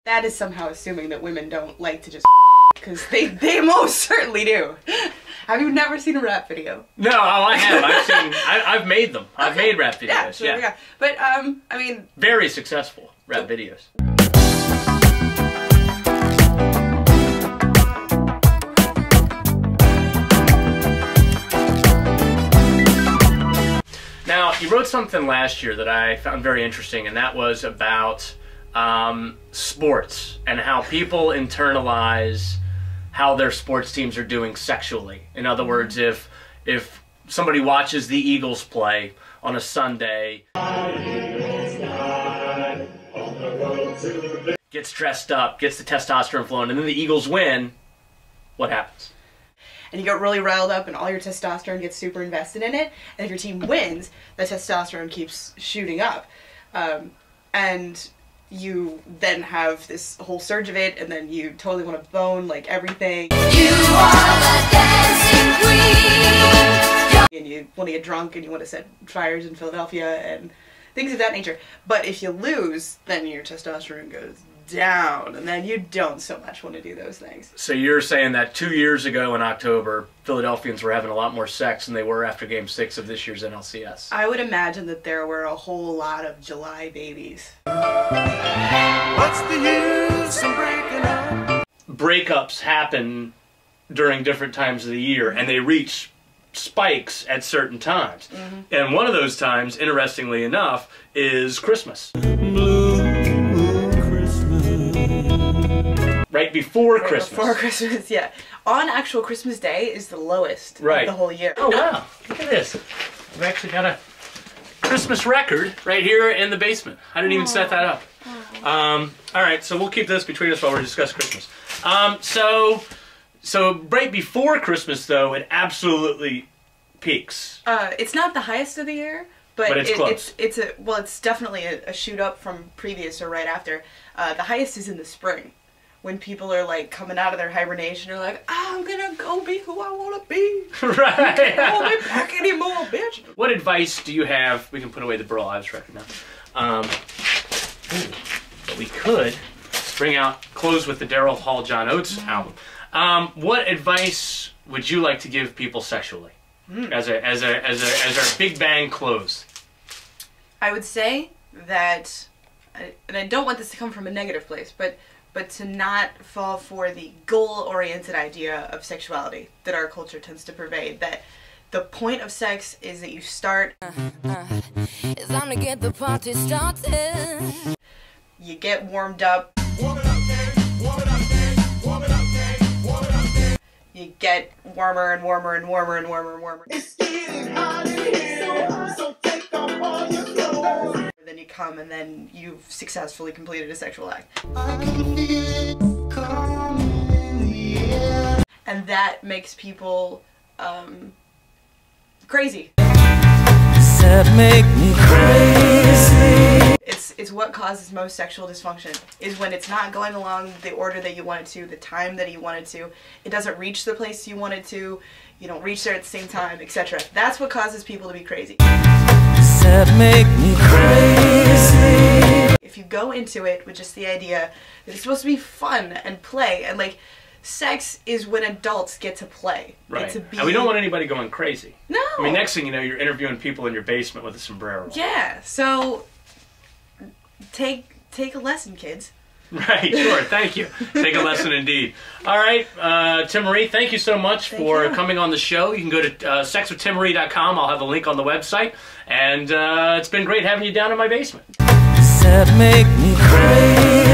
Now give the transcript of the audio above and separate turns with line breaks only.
That is somehow assuming that women don't like to just because they most certainly do. Have you never seen a rap video?
No, I have. I've made them. I've made rap videos.
Yeah, so there we go. But I mean,
very successful rap videos. Now, you wrote something last year that I found very interesting, and that was about sports and how people internalize how their sports teams are doing sexually. In other words, if somebody watches the Eagles play on a Sunday, gets dressed up, gets the testosterone flowing, and then the Eagles win, what happens?
And you get really riled up and all your testosterone gets super invested in it, and if your team wins, the testosterone keeps shooting up. And you then have this whole surge of it, and then you totally want to bone like everything. You are the dancing queen. And you want to get drunk and you want to set fires in Philadelphia and things of that nature. But if you lose, then your testosterone goes down, and then you don't so much want to do those things.
So you're saying that 2 years ago in October, Philadelphians were having a lot more sex than they were after Game 6 of this year's NLCS.
I would imagine that there were a whole lot of July babies.
What's the use of breaking up? Breakups happen during different times of the year, and they reach spikes at certain times. And one of those times, interestingly enough, is Christmas. Right before Christmas.
Before Christmas, yeah. On actual Christmas Day is the lowest of the whole year.
Oh wow, look at this. I've actually got a Christmas record right here in the basement. I didn't even set that up. Alright, so we'll keep this between us while we discuss Christmas. So right before Christmas though, it absolutely peaks.
It's not the highest of the year, but
it's close.
It's definitely a shoot up from previous or right after. The highest is in the spring, when people are like coming out of their hibernation, or like, I'm gonna go be who I wanna be.
Right.
You can't hold me back anymore, bitch.
What advice do you have? We can put away the Burl Ives record now. But we could close with the Daryl Hall John Oates album. What advice would you like to give people sexually as our Big Bang close?
I would say that, and I don't want this to come from a negative place, but to not fall for the goal-oriented idea of sexuality that our culture tends to pervade. That the point of sex is that you start. It's time to get the party started. You get warmed up. You get warmer and warmer and warmer and warmer and warmer. It's getting hot in here, so take off all your clothes. Then you come, and then you've successfully completed a sexual act. I can feel it coming in the air. And that makes people crazy. That make me crazy. It's what causes most sexual dysfunction, is when it's not going along the order that you want it to, the time that you want it to, it doesn't reach the place you want it to, you don't reach there at the same time, etc. That's what causes people to be crazy. That make me crazy. If you go into it with just the idea that it's supposed to be fun and play, and like, sex is when adults get to play.
Right. And we don't want anybody going crazy.
No.
I mean, next thing you know, you're interviewing people in your basement with a sombrero.
Yeah. So take a lesson, kids.
Right. Sure. Thank you. Take a lesson indeed. All right, Timaree, thank you so much for coming on the show. You can go to sexwithtimaree.com. I'll have a link on the website. And it's been great having you down in my basement. That make me crazy.